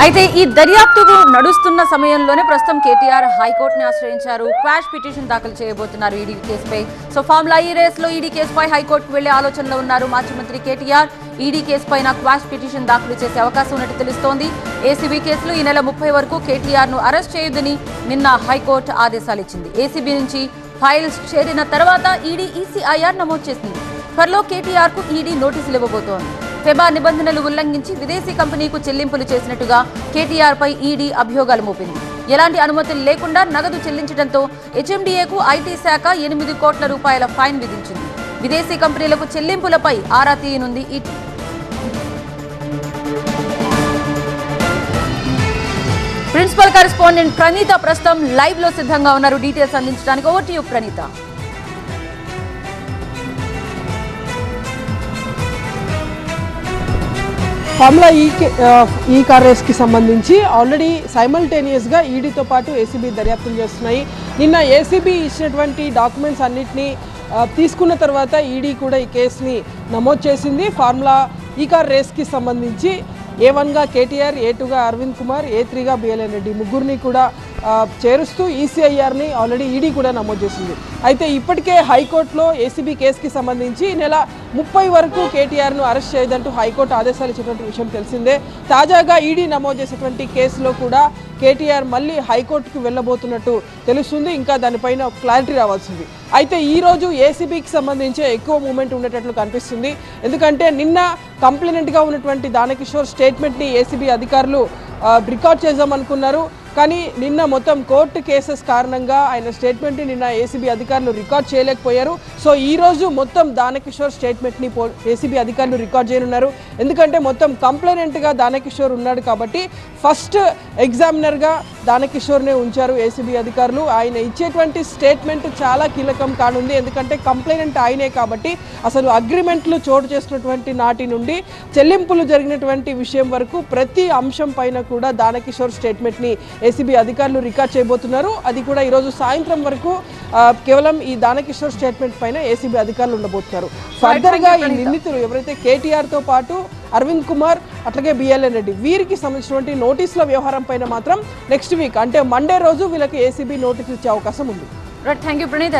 అయితే ఈ దర్యాప్తు నడుస్తున్న సమయంలోనే ప్రస్తుతం కేటీఆర్ హైకోర్టుని ఆశ్రయించారు. క్వాష్ పిటిషన్ దాఖలు చేయబోతున్నారు ఈడీ కేసుపై. సో ఫార్ములా ఈ రేస్ లో ఈడీ కేసుపై హైకోర్టుకు వెళ్లే ఆలోచనలో ఉన్నారు మాజీ మంత్రి కేటీఆర్. ఈడీ కేసుపైన క్వాష్ పిటిషన్ దాఖలు చేసే అవకాశం ఉన్నట్టు తెలుస్తోంది. ఏసీబీ కేసులో ఈ నెల 30 వరకు కేటీఆర్ ను అరెస్ట్ చేయొద్దని నిన్న హైకోర్టు ఆదేశాలు ఇచ్చింది. ఏసీబీ నుంచి ఫైల్స్ చేరిన తర్వాత ఈడీ ఈసీఐఆర్ నమోదు చేసింది. త్వరలో కేటీఆర్ కు ఈడీ నోటీసులు ఇవ్వబోతోంది. ఫెబా నిబంధనలు ఉల్లంఘించి విదేశీ కంపెనీకు చెల్లింపులు చేసినట్టుగా కేటీఆర్ పై ఈడీ అభియోగాలు మోపింది. ఎలాంటి అనుమతులు లేకుండా నగదు చెల్లించడంతో హెచ్ఎండీఏకు ఐటీ శాఖ 8 కోట్ల రూపాయల ఫైన్ విధించింది. విదేశీ కంపెనీలకు చెల్లింపులపై ఆరా తీయనుంది ఈడీ. ప్రిన్సిపల్ కరెస్పాండెంట్ ప్రణీత ప్రస్తుతం లైవ్ లో సిద్ధంగా ఉన్నారు డీటెయిల్స్ అందించడానికి. Over to you Praneetha. Formula E car రేస్కి సంబంధించి ఆల్రెడీ సైమల్టేనియస్గా ఈడీతో పాటు ఏసీబీ దర్యాప్తులు చేస్తున్నాయి. నిన్న ఏసీబీ ఇచ్చినటువంటి డాక్యుమెంట్స్ అన్నింటినీ తీసుకున్న తర్వాత ఈడీ కూడా ఈ కేసుని నమోదు చేసింది. ఫార్ములా ఈ కార్ రేస్కి సంబంధించి A1గా కేటీఆర్, A2గా అరవింద్ కుమార్, A3గా బిఎల్ఎన్ రెడ్డి ముగ్గురిని కూడా చేరుస్తూ ఈసీఐఆర్ని ఆల్రెడీ ఈడీ కూడా నమోదు చేసింది. అయితే ఇప్పటికే హైకోర్టులో ఏసీబీ కేసుకి సంబంధించి నెల 30 వరకు కేటీఆర్ను అరెస్ట్ చేయదంటూ హైకోర్టు ఆదేశాలు ఇచ్చినటువంటి విషయం తెలిసిందే. తాజాగా ఈడీ నమోదు చేసినటువంటి కేసులో కూడా కేటీఆర్ మళ్ళీ హైకోర్టుకు వెళ్ళబోతున్నట్టు తెలుస్తుంది. ఇంకా దానిపైన క్లారిటీ రావాల్సింది. అయితే ఈరోజు ఏసీబీకి సంబంధించి ఎక్కువ మూమెంట్ ఉండేటట్లు కనిపిస్తుంది. ఎందుకంటే నిన్న కంప్లైనెంట్గా ఉన్నటువంటి దానకిషోర్ స్టేట్మెంట్ని ఏసీబీ అధికారులు రికార్డ్ చేద్దామనుకున్నారు. కానీ నిన్న మొత్తం కోర్టు కేసెస్ కారణంగా ఆయన స్టేట్మెంట్ని నిన్న ఏసీబీ అధికారులు రికార్డ్ చేయలేకపోయారు. సో ఈరోజు మొత్తం దానకిషోర్ స్టేట్మెంట్ని ఏసీబీ అధికారులు రికార్డ్ చేయనున్నారు. ఎందుకంటే మొత్తం కంప్లైనెంట్గా దానకిషోర్ ఉన్నాడు కాబట్టి ఫస్ట్ ఎగ్జామినర్గా దానకిషోర్నే ఉంచారు ఏసీబీ అధికారులు. ఆయన ఇచ్చేటువంటి స్టేట్మెంట్ చాలా కీలకం కానుంది. ఎందుకంటే కంప్లైనెంట్ ఆయనే కాబట్టి అసలు అగ్రిమెంట్లు చోటు చేసినటువంటి నాటి నుండి చెల్లింపులు జరిగినటువంటి విషయం వరకు ప్రతి అంశం పైన కూడా దానకిషోర్ స్టేట్మెంట్ని ఏసీబీ అధికారులు రికార్డ్ చేయబోతున్నారు. అది కూడా ఈరోజు సాయంత్రం వరకు కేవలం ఈ దానకిషోర్ స్టేట్మెంట్ పైన ఏసీబీ అధికారులు ఉండబోతున్నారు. ఫర్దర్గా ఈ నిందితులు ఎవరైతే కేటీఆర్తో పాటు అరవింద్ కుమార్ అట్లాగే బిఎల్ఎన్ రెడ్డి వీరికి సంబంధించినటువంటి నోటీసుల వ్యవహారం పైన మాత్రం నెక్స్ట్ వీక్ అంటే మండే రోజు వీళ్ళకి ఏసీబీ నోటీసులు ఇచ్చే అవకాశం ఉంది. Thank you Praneetha.